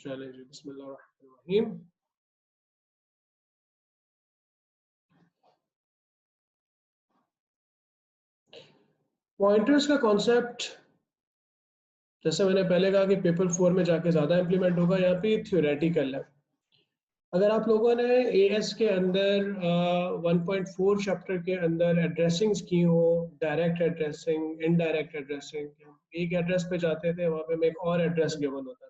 चलिए जी, बिस्मिल्लाहिर्रहमानिर्रहीम। पॉइंटर्स का कॉन्सेप्ट जैसे मैंने पहले कहा कि पेपर 4 में जाके ज़्यादा इम्प्लीमेंट होगा, यहाँ पे थ्योरेटिकल है। अगर आप लोगों ने एएस के अंदर 1.4 चैप्टर के अंदर एड्रेसिंग्स की हो, डायरेक्ट एड्रेसिंग, इनडायरेक्ट एड्रेसिंग, एक एड्रेस पे जाते थे, वहाँ पे में एक और एड्रेस गिवन होता था,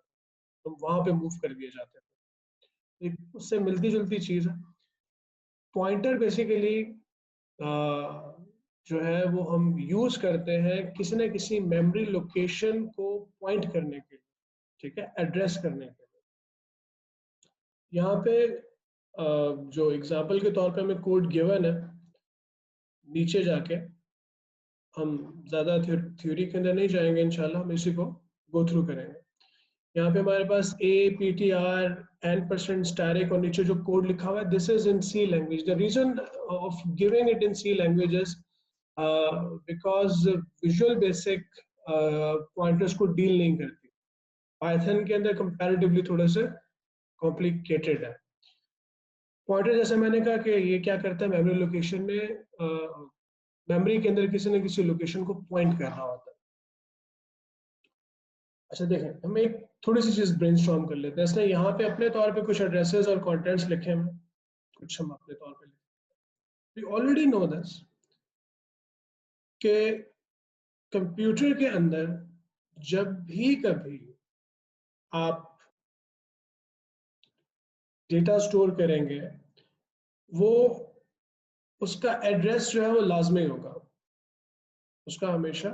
तो वहाँ पे मूव कर दिए जाते थे। उससे मिलती जुलती चीज़ है। पॉइंटर बेसिकली जो है वो हम यूज करते हैं किसी न किसी मेमोरी लोकेशन को पॉइंट करने के लिए, ठीक है, एड्रेस करने के लिए। यहाँ पे जो एग्जाम्पल के तौर पे हमें कोड गिवन है, नीचे जाके हम ज़्यादा थ्योरी के अंदर नहीं जाएंगे, इंशाल्लाह हम इसी को गो थ्रू करेंगे। यहाँ पे हमारे पास APTR n% static और नीचे जो कोड लिखा हुआ है, this is in C language. The reason of giving it in C language is because Visual Basic pointers को डील नहीं करती। पाइथन के अंदर कंपैरेटिवली थोड़े से कॉम्प्लिकेटेड है। पॉइंटर जैसे मैंने कहा कि ये क्या करता है, मेमोरी लोकेशन में मेमोरी के अंदर किसी न किसी लोकेशन को पॉइंट कर रहा होता है। अच्छा देखें, हम एक थोड़ी सी चीज ब्रेनस्टॉर्म कर लेते हैं। इसलिए यहाँ पे अपने तौर पे कुछ एड्रेसेस और कंटेंट्स लिखे हैं, कुछ हम अपने तौर पे लिखे। वी ऑलरेडी नो दिस कि कंप्यूटर के अंदर जब भी कभी आप डेटा स्टोर करेंगे, वो उसका एड्रेस जो है वो लाजमी होगा। उसका हमेशा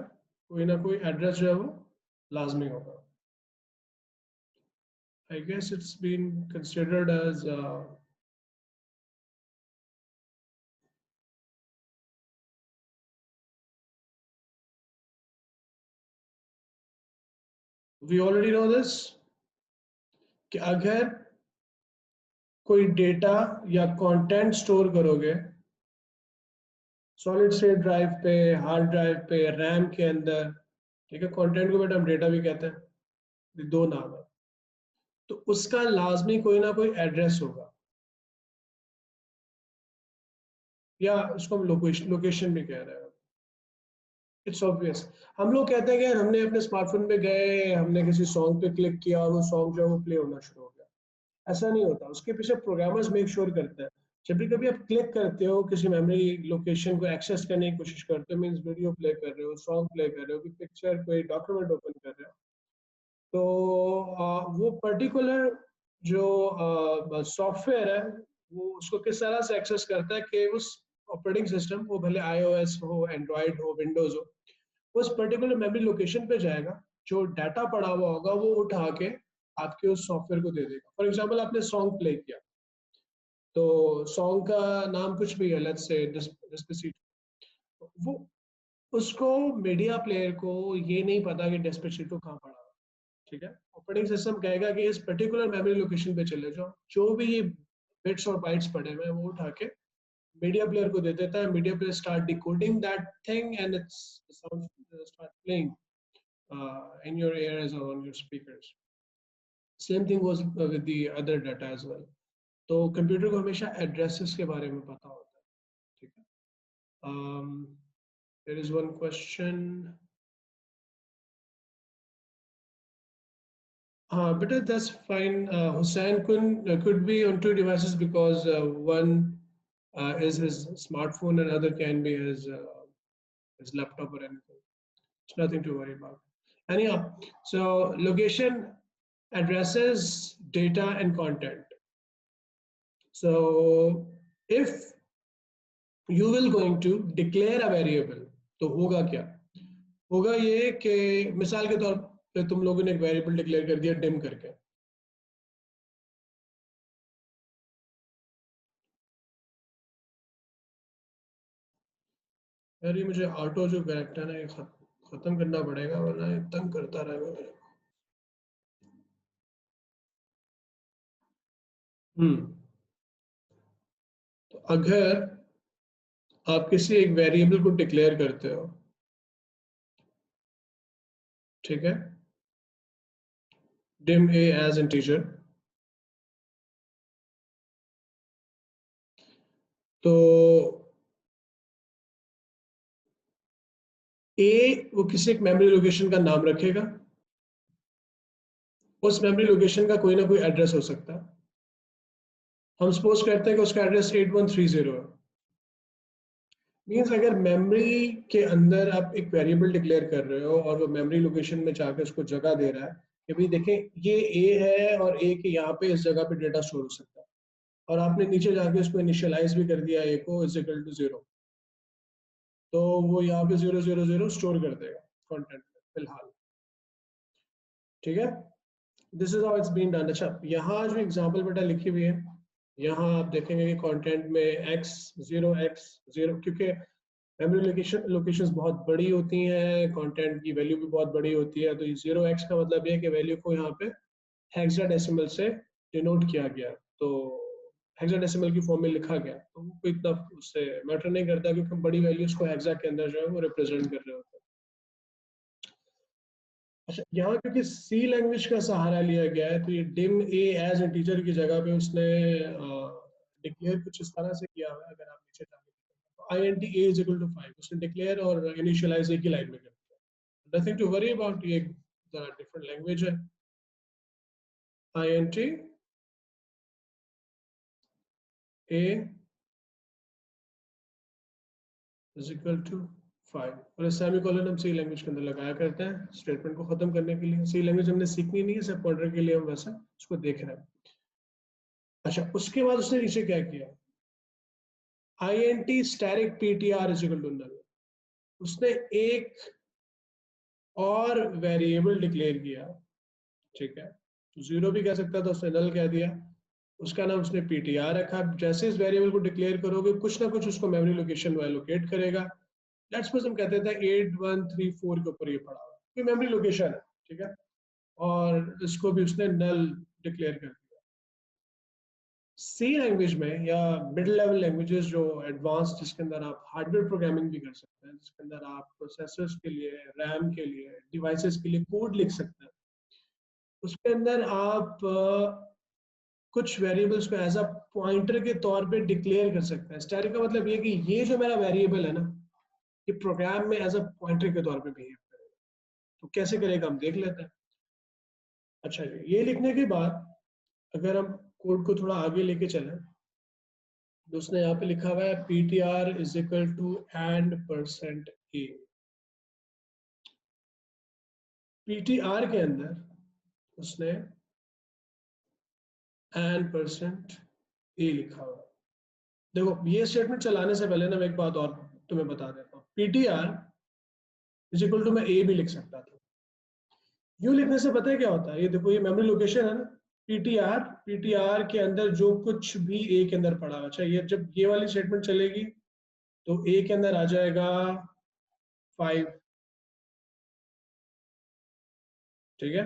कोई ना कोई एड्रेस जो है वो लाजमी होगा। I guess it's been considered as we already know this कि अगर कोई डेटा या कंटेंट स्टोर करोगे सॉलिड स्टेट ड्राइव पे, हार्ड ड्राइव पे, रैम के अंदर, ठीक है, कंटेंट को बेटा हम डेटा भी कहते हैं, ये दो नाम है, तो उसका लाजमी कोई ना कोई एड्रेस होगा, या उसको हम लोकेशन भी कह रहे हैं। It's obvious. हम लोग कहते हैं कि हमने अपने स्मार्टफोन पे गए, हमने किसी सॉन्ग पे क्लिक किया और वो सॉन्ग जो है वो प्ले होना शुरू हो गया। ऐसा नहीं होता, उसके पीछे प्रोग्रामर्स मेक श्योर करते हैं। जब भी कभी आप क्लिक करते हो किसी मेमोरी लोकेशन को एक्सेस करने की कोशिश करते हो, मींस वीडियो प्ले कर रहे हो, सॉन्ग प्ले कर रहे हो, कोई पिक्चर, कोई डॉक्यूमेंट ओपन कर रहे हो, तो वो पर्टिकुलर जो सॉफ्टवेयर है वो उसको किस तरह से एक्सेस करता है कि उस ऑपरेटिंग सिस्टम, वो भले iOS हो, एंड्रॉइड हो, विंडोज हो, उस पर्टिकुलर मेमोरी लोकेशन पे जाएगा, जो डाटा पड़ा हुआ होगा वो उठा के आपके उस सॉफ्टवेयर को दे देगा। फॉर एग्जांपल आपने सॉन्ग प्ले किया, तो सॉन्ग का नाम कुछ भी है, लेट्स से डेस्पेसिटो, वो उसको मीडिया प्लेयर को ये नहीं पता कि डेस्पेसिटो कहाँ पड़ा हुआ, ठीक है। ऑपरेटिंग सिस्टम कहेगा कि इस पर्टिकुलर मेमोरी लोकेशन पे चले जाओ, जो भी ये बिट्स और बाइट्स पड़े हुए हैं वो उठा के मीडिया प्लेयर को दे देता है। Media player start decoding that thing and it's sound start playing in your ears or on your speakers. Same thing was with the other data as well. तो कंप्यूटर को हमेशा एड्रेसेस के बारे में पता होता है, ठीक है। There is one question. But that's fine. Hussein could be on two devices because one is his smartphone and other can be his laptop or anything. It's nothing to worry about. Anyhow, so location, addresses, data, and content. So if you will going to declare a variable, तो होगा क्या? होगा ये कि मिसाल के तौर पे तुम लोगों ने एक वेरिएबल डिक्लेयर कर दिया डिम करके, यार ये मुझे ऑटो जो कैरेक्टर है खत्म करना पड़ेगा वरना ये तंग करता रहेगा मेरे को। तो अगर आप किसी एक वेरिएबल को डिक्लेयर करते हो, ठीक है, dim a as integer, तो a वो किसी एक मेमोरी लोकेशन का नाम रखेगा, उस मेमोरी लोकेशन का कोई ना कोई एड्रेस हो सकता है। हम सपोज करते हैं कि उसका एड्रेस 8130 है। मीन्स अगर मेमोरी के अंदर आप एक वेरिएबल डिक्लेयर कर रहे हो और वो मेमोरी लोकेशन में जाकर उसको जगह दे रहा है कि भाई देखें ये ए है और ए के यहाँ पे इस जगह पे डेटा स्टोर हो सकता है, और आपने नीचे जाके उसको इनिशियलाइज भी कर दिया ए को इज इक्वल टू 0, तो वो यहाँ पे 000 स्टोर कर देगा कंटेंट में फिलहाल। ठीक है, this is how it's been done. अच्छा, यहाँ जो एग्जांपल बेटा लिखी हुई है, यहाँ आप देखेंगे कि कंटेंट में x0 क्योंकि मेमोरी लोकेशंस बहुत बड़ी होती हैं, कंटेंट की वैल्यू भी बहुत बड़ी होती है, तो ये 0x का मतलब ये है कि वैल्यू को यहाँ पे हेक्साडेसिमल से डिनोट किया गया, तो हेक्साडेसिमल की फॉर्म में लिखा गया, तो वो कोई इतना उससे मैटर नहीं करता क्योंकि हम बड़ी वैल्यूज को हेक्सा के अंदर जो है वो रिप्रेजेंट कर रहे होते हैं। अच्छा, यहाँ क्योंकि सी लैंग्वेज का सहारा लिया गया है, तो ये डिम ए एज इंटीजर की जगह पे उसने डिक्लेयर कुछ इस तरह से किया हुआ है। अगर आप नीचे जाके I N T A is equal to 5 उसने डिक्लेयर और इनिशियलाइज एक ही लाइन में कर दिया। नथिंग टू वरी अबाउट, ये डिफरेंट लैंग्वेज है। I N T A is equal to 5 और सेमीकोलन हम सी लैंग्वेज के अंदर लगाया करते हैं स्टेटमेंट को खत्म करने के लिए। सी लैंग्वेज हमने सीखनी नहीं है, सिर्फ पॉइंटर के लिए हम वैसे उसको देख रहे हैं। अच्छा, उसके बाद उसने नीचे क्या किया, int static ptr is equal to null, उसने एक और वेरिएबल डिक्लेयर किया। ठीक है, जीरो भी कह सकता था, उसने नल कह दिया, उसका नाम उसने ptr रखा। जैसे इस वेरिएबल को डिक्लेयर करोगे कुछ ना कुछ उसको मेमोरी लोकेशन में एलोकेट करेगा। लेट्स सपोज हम कहते थे 8134 के ऊपर ये पड़ा हुआ है, मेमोरी लोकेशन है। ठीक है, और इसको भी उसने नल डिक्लेयर कर दिया। सी लैंग्वेज में या मिड लेवल लैंग्वेजेस जो एडवांस, जिसके अंदर आप हार्डवेयर प्रोग्रामिंग भी कर सकते हैं, जिसके अंदर आप प्रोसेसर्स के लिए, रैम के लिए, डिवाइसेस के लिए कोड लिख सकते हैं, उसके अंदर आप कुछ वेरिएबल्स को एज अ पॉइंटर के तौर पे डिक्लेयर कर सकते हैं। स्टैटिक का मतलब ये कि ये जो मेरा वेरिएबल है ना, ये प्रोग्राम में एज अ पॉइंटर के तौर पे बिहेव करेगा। तो कैसे करेगा हम देख लेते हैं। अच्छा जी, ये लिखने के बाद अगर हम कोड को थोड़ा आगे लेके चलें, तो उसने यहाँ पे लिखा हुआ है ptr is equal to and percent A. ptr के अंदर उसने एंड परसेंट ए लिखा हुआ है। देखो, ये स्टेटमेंट चलाने से पहले ना मैं एक बात और तुम्हें बता देता हूँ। ptr इज इक्वल टू मैं ए भी लिख सकता था। यूं लिखने से पता है क्या होता है, ये देखो ये मेमोरी लोकेशन है ना, ptr के अंदर जो कुछ भी ए के अंदर पड़ा हुआ, अच्छा ये जब ये वाली स्टेटमेंट चलेगी तो ए के अंदर आ जाएगा 5। ठीक है,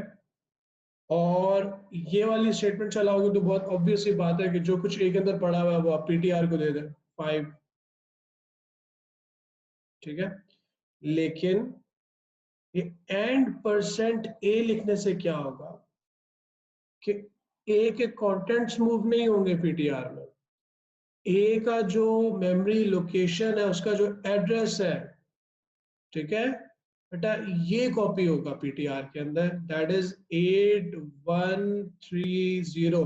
और ये वाली स्टेटमेंट चलाओगे तो बहुत ऑब्वियस सी बात है कि जो कुछ ए के अंदर पड़ा हुआ है वो आप पीटीआर को दे दें 5। ठीक है, लेकिन ये एंड परसेंट ए लिखने से क्या होगा कि ए के कंटेंट्स मूव नहीं होंगे पीटीआर में। ए का जो मेमोरी लोकेशन है, उसका जो एड्रेस है, ठीक है बेटा, ये कॉपी होगा पीटीआर के अंदर, दैट इज 8130।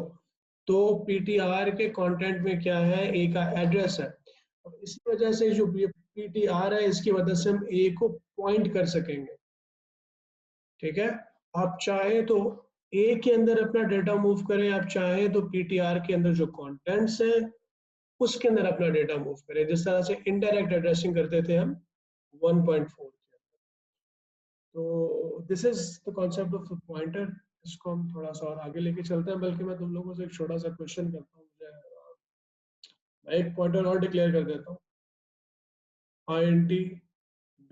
तो पीटीआर के कंटेंट में क्या है, ए का एड्रेस है, और इसी वजह से जो पीटीआर है इसकी वजह से हम ए को पॉइंट कर सकेंगे। ठीक है, आप चाहे तो ए के अंदर अपना डेटा मूव करें, आप चाहे तो पीटीआर के अंदर जो कंटेंट्स है उसके अंदर अपना डेटा मूव करें, जिस तरह से इनडायरेक्ट एड्रेसिंग करते थे हम 1.4। तो this is the concept of pointer. इसको हम थोड़ा सा और आगे लेके चलते हैं, बल्कि मैं तुम लोगों से एक छोटा सा क्वेश्चन करता हूँ। मैं एक पॉइंटर और डिक्लेयर कर देता हूँ, int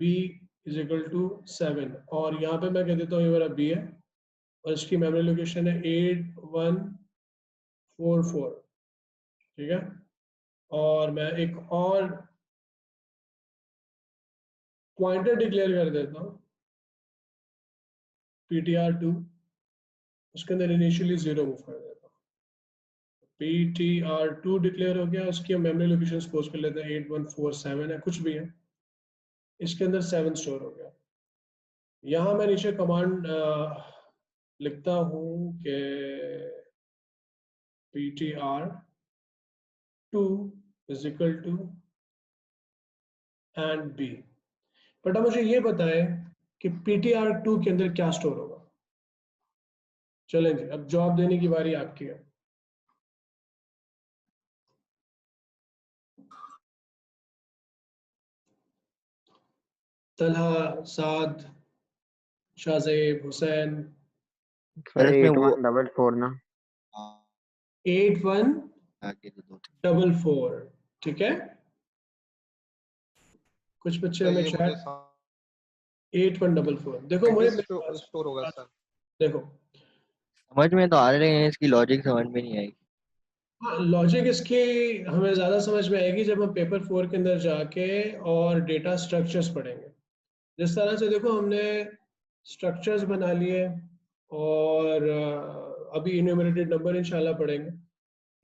b is equal to 7, और यहाँ पे मैं कह देता हूँ ये मेरा b है और इसकी मेमोरी लोकेशन है 8144। ठीक है, और मैं एक और पॉइंटर डिक्लेयर कर देता हूँ ptr2 उसके अंदर इनिशियली 0 मूव कर देता हूँ। ptr2 डिक्लेयर हो गया, उसकी हम मेमोरी लोकेशन सपोज कर लेते हैं 8147 है, कुछ भी है, इसके अंदर 7 स्टोर हो गया। यहाँ मैं नीचे कमांड लिखता हूँ कि ptr2 is equal to and b। But अब मुझे ये बताएं कि ptr2 के अंदर क्या स्टोर होगा। चलें जी, अब जवाब देने की बारी आपकी है। तलहा, साद, शाहजेब, हुसैन। सर इसमें वो 8144 ना। 8144, ठीक है। कुछ बच्चे सर हमें ये मुझे 8144, देखो मुझे स्टोर होगा सर। देखो समझ में तो आ रहे हैं, इसकी लॉजिक समझ में नहीं आई। हाँ, लॉजिक इसकी हमें ज़्यादा समझ में आएगी जब हम पेपर 4 के अंदर जाके और डेटा स्ट्रक्चर्स पढ़ेंगे। जिस तरह से देखो हमने स्ट्रक्चर्स बना लिए और अभी इन्यूमरेटेड नंबर इंशाल्लाह पढ़ेंगे।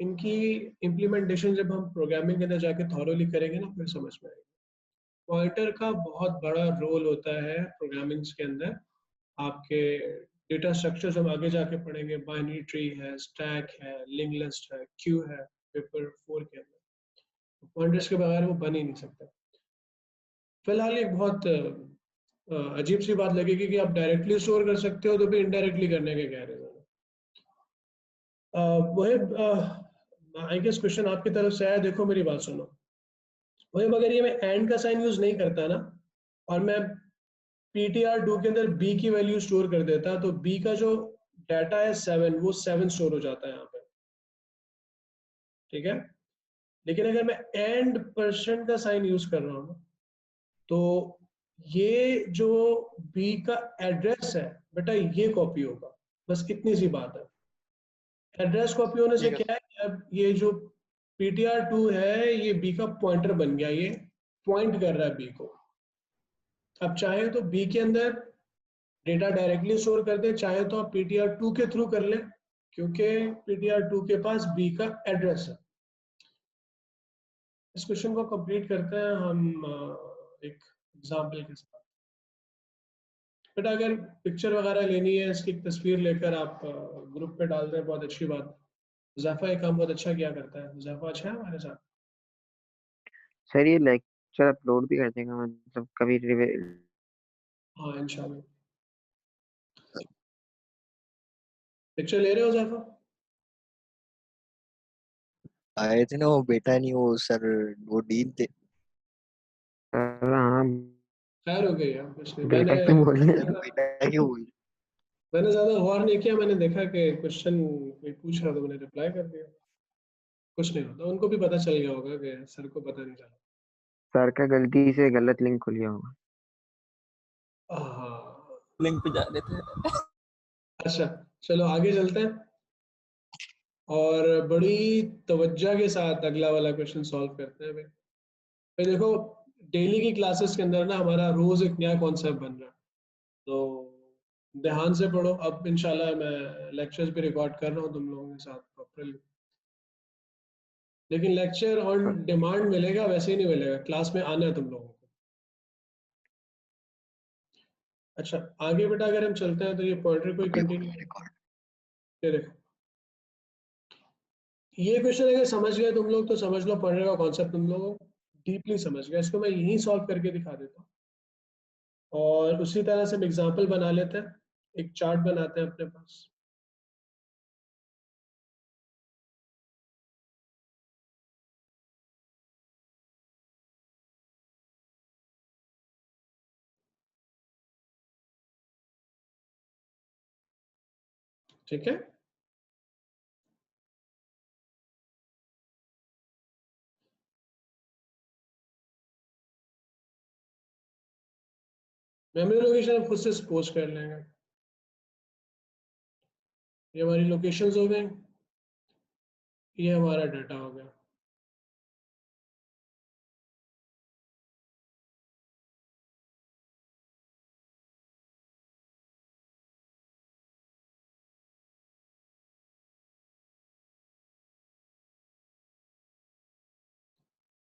इनकी इम्प्लीमेंटेशन जब हम प्रोग्रामिंग के अंदर जाके थॉरोली करेंगे ना, फिर समझ में आएगी। पॉइंटर का बहुत बड़ा रोल होता है प्रोग्रामिंग्स के अंदर। आपके डेटा स्ट्रक्चर्स हम आगे जाके पढ़ेंगे, बाइनरी ट्री है, स्टैक है, लिंक लिस्ट है, क्यू है, पेपर 4 के अंदर पॉइंटर्स के बगैर वो बन ही नहीं सकता। फिलहाल एक बहुत अजीब सी बात लगेगी कि आप डायरेक्टली स्टोर कर सकते हो, तो भी इनडायरेक्टली करने के क्या रीजन है। वही आई गेस क्वेश्चन आपकी तरफ से आया, देखो मेरी बात सुनो। वही मगर ये मैं एंड का साइन यूज नहीं करता ना, और मैं ptr2 के अंदर b की वैल्यू स्टोर कर देता, तो b का जो डाटा है 7, वो 7 स्टोर हो जाता है यहाँ पे, ठीक है। लेकिन अगर मैं एंड परसेंट का साइन यूज कर रहा हूँ, तो ये जो b का एड्रेस है बेटा, ये कॉपी होगा। बस इतनी सी बात है। एड्रेस कॉपी होने से ठीक है क्या है, अब ये जो ptr2 है ये b का पॉइंटर बन गया, ये पॉइंट कर रहा है b को। अब चाहे तो b के अंदर डेटा डायरेक्टली स्टोर कर दें, चाहे तो आप ptr2 के थ्रू कर लें, क्योंकि ptr2 के पास b का एड्रेस है। इस क्वेश्चन को कंप्लीट करते हैं हम एक एग्जांपल के साथ। बट अगर पिक्चर वगैरह लेनी है, इसकी एक तस्वीर लेकर आप ग्रुप पे डाल दें, बहुत अच्छी बात। हुज़ैफा ये काम बहुत अच्छा किया करता है। हुज़ैफा अच्छा है हमारे साथ। सर ये लेक्चर अपलोड भी कर देगा, मतलब कभी हाँ इंशाल्लाह। पिक्चर ले रहे हो हुज़ैफा? आए थे ना, वो बेटा नहीं, वो सर, वो डीन थे। हाँ। खैर हो गई यार, कुछ नहीं। बेटा क्यों बोल रहे हैं? बेटा क्यों बोल? मैंने ज्यादा गौर नहीं किया, मैंने देखा कि क्वेश्चन कोई पूछ रहा, तो मैंने रिप्लाई कर दिया। कुछ नहीं होता, उनको भी पता चल गया होगा कि सर को पता नहीं चला। सर का गलती से गलत लिंक खुल गया होगा। हाँ, लिंक पे जा रहे थे। अच्छा चलो आगे चलते हैं और बड़ी तवज्जो के साथ अगला वाला क्वेश्चन सॉल्व करते हैं भाई। भाई देखो, डेली की क्लासेस के अंदर ना हमारा रोज एक नया कॉन्सेप्ट बन रहा है, तो ध्यान से पढ़ो। अब इंशाल्लाह मैं लेक्चर्स भी रिकॉर्ड कर रहा हूँ तुम लोगों के साथ प्रॉपरली, लेकिन लेक्चर ऑन डिमांड मिलेगा, वैसे ही नहीं मिलेगा, क्लास में आना है तुम लोगों को। अच्छा आगे बेटा अगर हम चलते हैं तो ये पॉइंटर को ही कंटिन्यू, ये देखो ये क्वेश्चन अगर समझ गए तुम लोग तो समझ लो पॉइंटर का कॉन्सेप्ट तुम लोग डीपली समझ गए। इसको मैं यहीं सॉल्व करके दिखा देता हूँ, और उसी तरह से हम एग्जाम्पल बना लेते हैं, एक चार्ट बनाते हैं अपने पास। ठीक है, मेमोरी लोकेशन हम खुद से सपोज कर लेंगे। ये हमारी लोकेशंस हो गई, ये हमारा डाटा हो गया।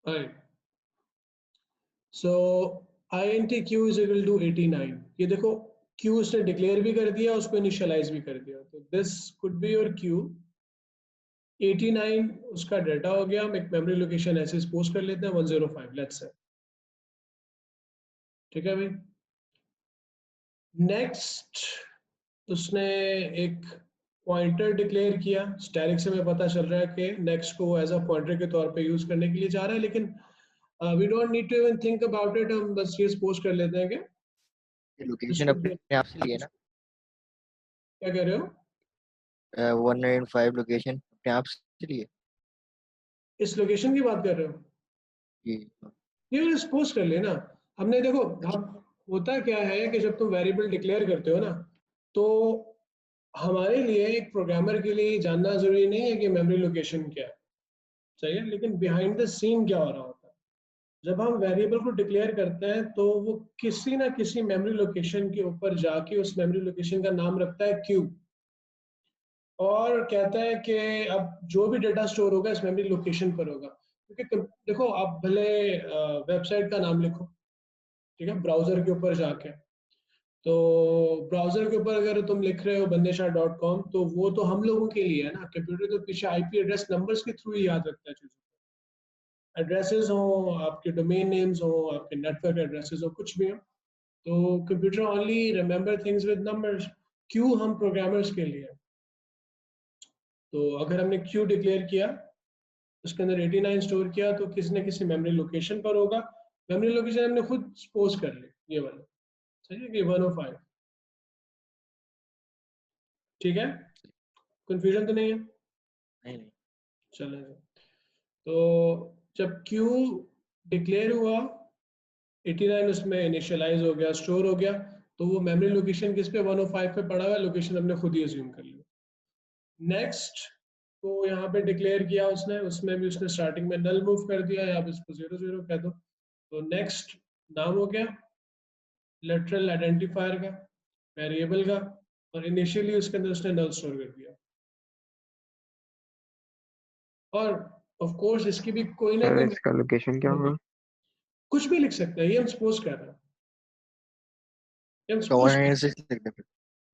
Right. So int q is equal to 89। ये देखो q उसने डिक्लेयर भी कर दिया, उसको इनिशियलाइज भी कर दिया, तो this could be your q। 89 उसका डाटा हो गया। हम एक मेमोरी लोकेशन ऐसे सपोज कर लेते हैं 105 लेट्स से, ठीक है भाई। नेक्स्ट उसने एक पॉइंटर डिक्लेयर किया। स्टैटिक से हमें पता चल रहा है कि नेक्स्ट को एज अ पॉइंटर के तौर पे यूज करने के लिए जा रहा है, लेकिन we don't need to even think about it. हम बस ये सपोज कर लेते हैं कि दिस लोकेशन कुड बी। अपने आप से लिए ना, क्या कह रहे हो? 105 लोकेशन अपने आप से लिए। इस लोकेशन की बात कर रहे हो? जी। ये सपोज कर लेना। हमने देखो, अच्छा। हम होता क्या है कि जब तुम वेरिएबल डिक्लेयर करते हो ना, तो हमारे लिए एक प्रोग्रामर के लिए जानना जरूरी नहीं है कि मेमोरी लोकेशन क्या है, सही है, लेकिन बिहाइंड द सीन क्या हो रहा होता है। जब हम वेरिएबल को डिक्लेयर करते हैं तो वो किसी ना किसी मेमोरी लोकेशन के ऊपर जाके उस मेमोरी लोकेशन का नाम रखता है क्यू, और कहता है कि अब जो भी डेटा स्टोर होगा इस मेमोरी लोकेशन पर होगा। क्योंकि देखो, आप भले वेबसाइट का नाम लिखो, ठीक है, ब्राउजर के ऊपर जाके, तो ब्राउजर के ऊपर अगर तुम लिख रहे हो bandeshah.com, तो वो तो हम लोगों के लिए है ना। कंप्यूटर तो पीछे आईपी एड्रेस नंबर्स के थ्रू ही याद रखता है चीजों को। एड्रेसेस हो, आपके डोमेन नेम्स हो, आपके नेटवर्क एड्रेसेस हो, कुछ भी हो, तो computer only remember things with numbers. Q हम प्रोग्रामर्स के लिए। तो अगर हमने क्यू डिक्लेयर किया, उसके अंदर 89 स्टोर किया, तो किसी न किसी मेमोरी लोकेशन पर होगा। मेमोरी लोकेशन हमने खुद सपोज कर ली, ये वाला, सही है कि 105, ठीक है। कंफ्यूजन तो नहीं है? नहीं नहीं। चलें जी। तो जब Q डिक्लेयर हुआ, 89 उसमें इनिशियलाइज हो गया, स्टोर हो गया, तो वो मेमोरी लोकेशन किस पे 105 पे पड़ा हुआ है, लोकेशन हमने खुद ही अज्यूम कर ली। नेक्स्ट को यहाँ पे डिक्लेयर किया उसने, उसमें भी उसने स्टार्टिंग में नल मूव कर दिया, या आप इसको 00 कह दो। तो नेक्स्ट नाम हो गया लेटरल आइडेंटिफायर का, वेरिएबल का, और इनिशियली उसके अंदर उसने नल स्टोर कर दिया। और ऑफ कोर्स इसकी भी कोई ना सर कोई इसका लोकेशन क्या होगा? कुछ भी लिख सकते हैं, ये हम सपोज कर रहे हैं, ये हम तो सपोज, 196 लिख दे फिर।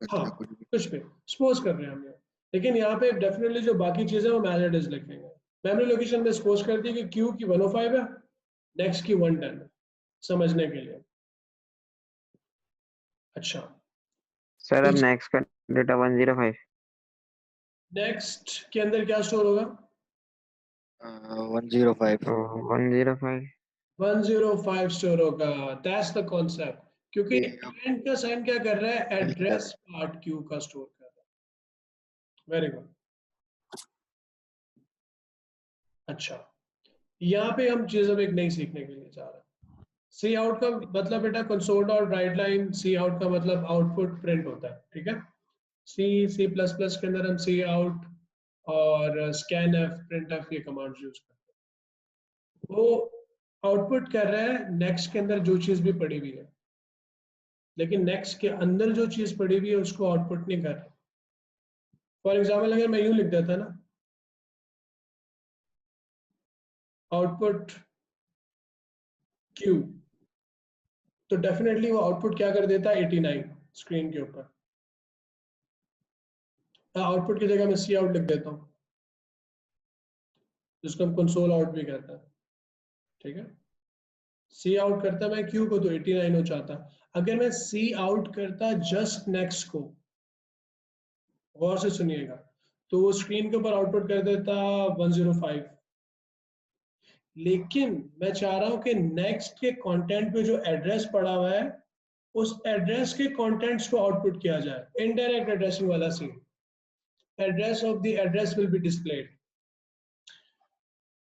हाँ, अच्छा, कुछ भी। कुछ भी सपोज कर रहे हैं हम ये। लेकिन यहाँ पे डेफिनेटली जो बाकी चीजें वो मैनेड इज लिखेंगे। मेमोरी लोकेशन में सपोज कर दी कि क्यू की 105 है, नेक्स्ट की 110 है, समझने के लिए। अच्छा, सर अब नेक्स्ट का डेटा 105। नेक्स्ट के अंदर क्या स्टोर होगा? 105। तो 105। 105 स्टोर होगा। That's the concept. क्योंकि ये अब क्लाइंट का साइन क्या कर रहा है? लिख कर रहे एड्रेस पार्ट क्यू का स्टोर कर रहा है। Very good. अच्छा, यहाँ पे हम चीज अब एक नई सीखने के लिए जा रहे हैं। सी आउट का मतलब बेटा कंसोल डॉट राइट लाइन, सी आउट का मतलब आउटपुट प्रिंट होता है, ठीक है। सी प्लस प्लस के अंदर हम सी आउट और स्कैन एफ, प्रिंट एफ, ये कमांड यूज करते हैं। वो आउटपुट कर रहा है नेक्स्ट के अंदर जो चीज भी पड़ी हुई है, लेकिन नेक्स्ट के अंदर जो चीज पड़ी हुई है उसको आउटपुट नहीं कर रहा। फॉर एग्जाम्पल अगर मैं यूं लिख देता ना, आउटपुट क्यू, तो डेफिनेटली वो आउटपुट क्या कर देता है? 89 स्क्रीन के ऊपर। आउटपुट की जगह मैं सी आउट लिख देता हूँ, जिसको हम कंसोल आउट भी कहते हैं, ठीक है। सी आउट करता मैं क्यू को तो 89 हो जाता। अगर मैं सी आउट करता जस्ट नेक्स्ट को, गौर से सुनिएगा, तो वो स्क्रीन के ऊपर आउटपुट कर देता 105। लेकिन मैं चाह रहा हूं कि नेक्स्ट के कंटेंट पे जो एड्रेस पड़ा हुआ है, उस एड्रेस के कंटेंट्स को आउटपुट किया जाए। इनडायरेक्ट एड्रेसिंग वाला scene, address of the address will be displayed.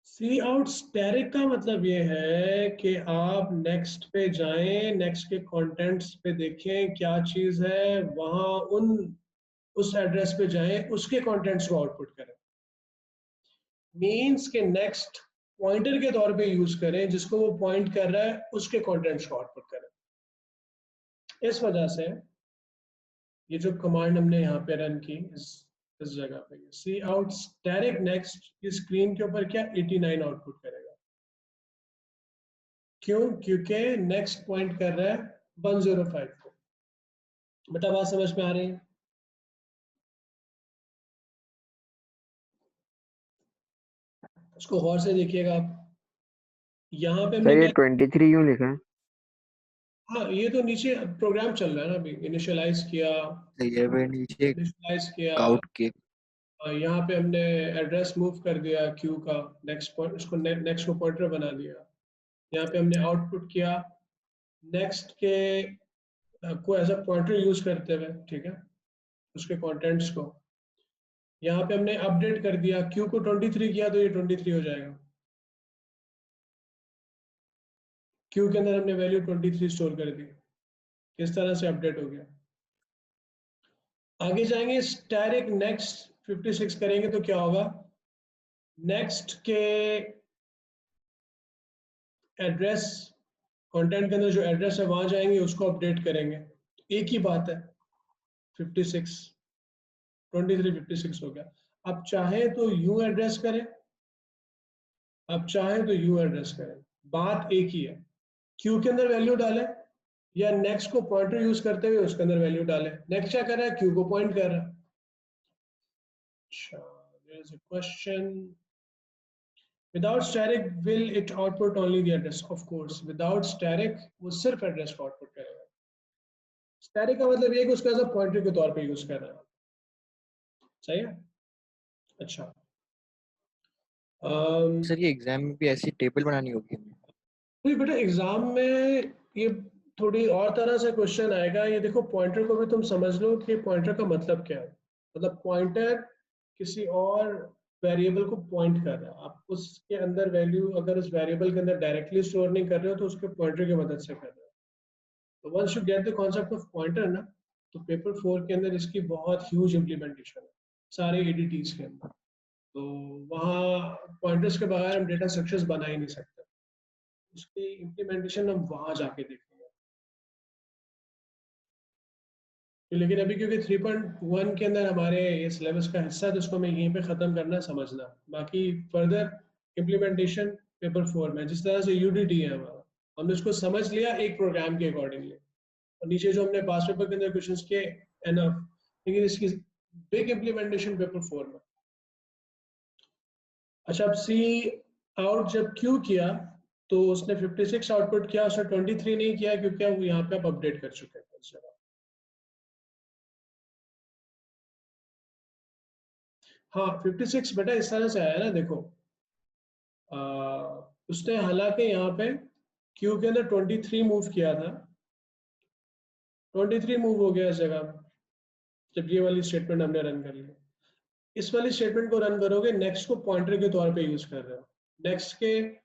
Cout static का मतलब ये है कि आप नेक्स्ट पे जाएं, नेक्स्ट के कंटेंट्स पे देखें क्या चीज है, वहां उस एड्रेस पे जाएं, उसके कंटेंट्स को आउटपुट करें। मीन्स के नेक्स्ट पॉइंटर के तौर पे यूज करें, जिसको वो पॉइंट कर रहा है उसके कंटेंट्स को आउटपुट करें। इस वजह से ये जो कमांड हमने यहाँ पे रन की, इस जगह पे सी आउट डायरेक्ट नेक्स्ट, स्क्रीन के ऊपर क्या 89 आउटपुट करेगा। क्यों? क्योंकि नेक्स्ट पॉइंट कर रहा है 105 को। बेटा बात समझ में आ रही है? इसको गौर से देखिएगा आप। यहाँ पे हमने सर ये क्या, 23 क्यों लिखा है? हाँ ये तो नीचे प्रोग्राम चल रहा है ना अभी, इनिशियलाइज किया, ये पे नीचे इनिशियलाइज किया। काउट के यहाँ पे हमने एड्रेस मूव कर दिया क्यू का, नेक्स्ट पॉइंट, उसको नेक्स्ट को पॉइंटर बना दिया। यहाँ पे हमने आउटपुट किया नेक्स्ट के को एज अ पॉइंटर यूज करते हुए, ठीक है, उसके कंटेंट्स को। यहाँ पे हमने अपडेट कर दिया, क्यू को 23 किया तो ये 23 हो जाएगा। क्यू के अंदर हमने वैल्यू 23 स्टोर कर दी। इस तरह से अपडेट हो गया। आगे जाएंगे, स्टैटिक नेक्स्ट 56 करेंगे तो क्या होगा? नेक्स्ट के एड्रेस, कंटेंट के अंदर जो एड्रेस है वहां जाएंगे, उसको अपडेट करेंगे। एक ही बात है, 56 23 56 हो गया। अब चाहे तो यू एड्रेस करें, अब चाहे तो यू एड्रेस करें, बात एक ही है। क्यू के अंदर वैल्यू डालें या नेक्स्ट को पॉइंटर यूज करते हुए उसके अंदर वैल्यू डालें। नेक्स्ट क्या कर रहा है? क्यू को पॉइंट कर रहा है। अच्छा, there is a question. Without static, will it output only the address? Of course, without static, वो सिर्फ एड्रेस को आउटपुट करेगा। स्टैटिक का मतलब ये है कि उसका एज अ पॉइंटर के तौर पे यूज कर रहा है। सही है? अच्छा, सर ये एग्जाम में भी ऐसी टेबल बनानी होगी हमें? तो बेटा एग्जाम में ये थोड़ी और तरह से क्वेश्चन आएगा। ये देखो, पॉइंटर को भी तुम समझ लो कि पॉइंटर का मतलब क्या है। मतलब पॉइंटर किसी और वेरिएबल को पॉइंट कर रहा है। आप उसके अंदर वैल्यू अगर उस वेरिएबल के अंदर डायरेक्टली स्टोर नहीं कर रहे हो तो उसके पॉइंटर की मदद से कर रहे हो। तो once you get the concept of pointer ना, तो पेपर 4 के अंदर इसकी बहुत ह्यूज इम्प्लीमेंटेशन है सारे एडीटीज के अंदर। तो वहाँ पॉइंटर्स के बगैर हम डेटा स्ट्रक्चर्स बना ही नहीं सकते। उसकी इम्प्लीमेंटेशन हम वहां जाके देखेंगे। तो लेकिन अभी क्योंकि 3.1 के अंदर हमारे ये सिलेबस का हिस्सा है तो उसको मैं यहीं पे ख़त्म करना समझना। बाकी फर्दर इम्प्लीमेंटेशन पेपर 4 में, जिस तरह से यूडीटी है हमारा, हमने उसको समझ लिया एक प्रोग्राम के अकॉर्डिंगली, और नीचे जो हमने पास पेपर के अंदर क्वेश्चंस किए एनफ, लेकिन इसकी बिग इम्प्लीमेंटेशन पेपर 4 में। अच्छा, अब सी आउट जब क्यू किया तो उसने 56 आउटपुट किया, उसने 23 नहीं किया क्योंकि वो यहाँ पे आप अपडेट कर चुके हैं इस जगह। हाँ 56 बेटा इस तरह से आया ना, देखो उसने हालांकि यहाँ पे क्यू के अंदर 23 मूव किया था, 23 मूव हो गया इस जगह पे जब ये वाली स्टेटमेंट हमने रन कर ली। इस वाली स्टेटमेंट को रन करोगे, नेक्स्ट को पॉइंटर के तौर पे यूज कर रहे हो। नेक्स्ट के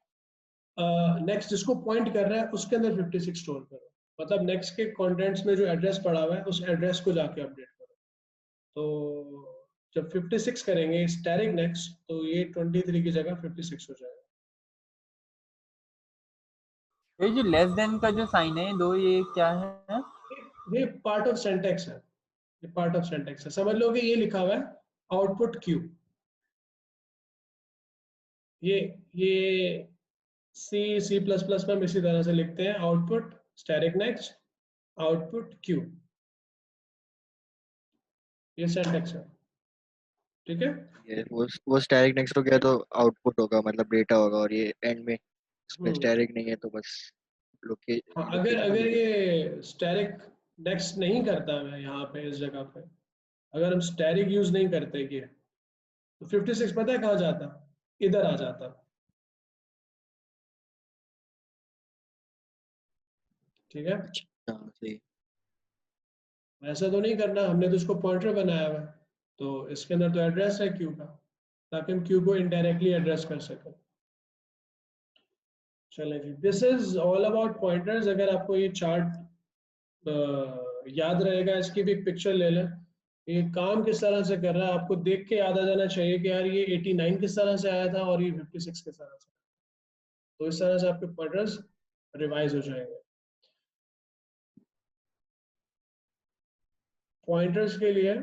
नेक्स्ट जिसको पॉइंट कर रहा है उसके अंदर 56 स्टोर करो। मतलब नेक्स्ट के कंटेंट्स में जो एड्रेस पड़ा हुआ है उस एड्रेस को जाके अपडेट करो। तो जब 56 करेंगे स्टैटिक नेक्स्ट, तो ये 23 की जगह 56 हो जाएगा। ये जो लेस देन का जो साइन है दो, ये क्या है? ये पार्ट ऑफ सिंटैक्स है, ये पार्ट ऑफ सिंटैक्स है। समझ लो कि ये लिखा हुआ है आउटपुट क्यू। ये सी प्लस प्लस में हम इसी तरह से लिखते हैं, output static next output Q. ये सिंटैक्स है, ठीक है। ये वो स्टैटिक नेक्स्ट हो गया तो आउटपुट होगा, मतलब डेटा होगा, और ये एंड में इसमें स्टैटिक नहीं है तो बस हाँ, अगर लोकेशन अगर वाली। ये स्टैटिक नेक्स्ट नहीं करता मैं यहाँ पे इस जगह पे, अगर हम स्टैटिक यूज नहीं करते ये, तो 56 पता है कहाँ जाता? इधर आ जाता, ठीक है। अच्छा सही। ऐसा तो नहीं करना, हमने तो इसको पॉइंटर बनाया हुआ है, तो इसके अंदर तो एड्रेस है क्यू का, ताकि हम क्यू को इनडायरेक्टली एड्रेस कर सकें। चलें जी, this is all about pointers. अगर आपको ये चार्ट याद रहेगा, इसकी भी एक पिक्चर ले लें। ये काम किस तरह से कर रहा है आपको देख के याद आ जाना चाहिए कि यार ये 89 किस तरह से आया था और ये 56 किस तरह से। तो इस तरह से आपके पॉइंटर्स रिवाइज हो जाएंगे। पॉइंटर्स के लिए